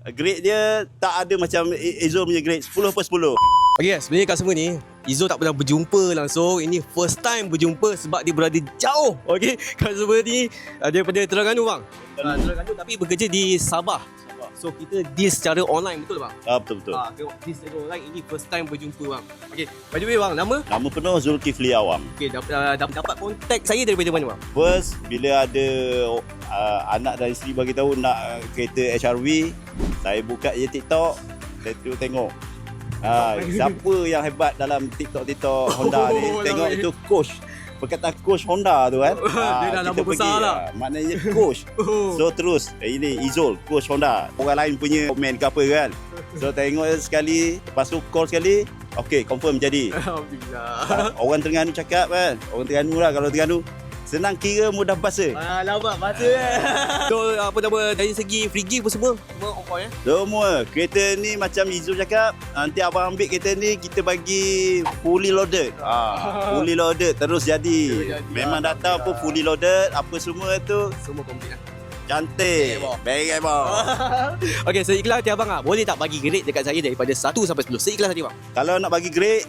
Grade dia tak ada macam Izul punya grade 10/10. Okay guys, sebenarnya kat semua ni Izzul tak pernah berjumpa langsung. Ini first time berjumpa sebab dia berada jauh. Okay, kat semua ni daripada Terengganu bang. Terengganu tapi bekerja di Sabah. So kita deal secara online, betul bang? Betul-betul. Tengok deal secara online, ini first time berjumpa bang. Okay, by the way bang, nama? Nama penuh Zulkifli Awam. Okay, dapat kontak saya daripada mana bang? First, bila ada anak dan isteri bagi tahu nak kereta HRV, saya buka je TikTok, saya tu tengok. Siapa yang hebat dalam TikTok Honda ni? Tengok itu coach. Perkataan coach Honda tu kan. Dia dah lama besar lah. Maknanya coach. So terus ini Izul coach Honda. Orang lain punya komen ke apa kan. So tengok sekali, lepas tu call sekali, okey confirm jadi. Alhamdulillah. Orang Terengganu cakap kan. Orang Terengganu lah, kalau Terengganu senang kira mudah bahasa. Lama bahasa So apa nama, dari segi free gift semua on point Semua. Kereta ni macam Izul cakap, nanti abang ambil kereta ni kita bagi fully loaded. Fully loaded terus jadi. Memang data pun fully loaded, apa semua tu semua komplit lah. cantik. Baik bang. Okay, seikhlas hati abang boleh tak bagi grade dekat saya daripada 1 sampai 10? Seikhlas hati bang. Kalau nak bagi grade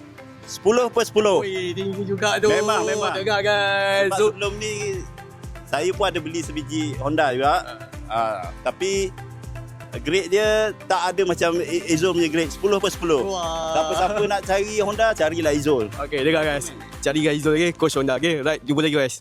10/10. Oi, tinggi juga tu. Memang. Tengok guys. Sebab sebelum ni saya pun ada beli sebiji Honda juga. Tapi grade dia tak ada macam Izul punya grade 10/10. Siapa-siapa nak cari Honda, carilah Izul. Okay, dengar guys. Cari guys Izul, okay? Coach Honda, okay? Right, jumpa lagi guys.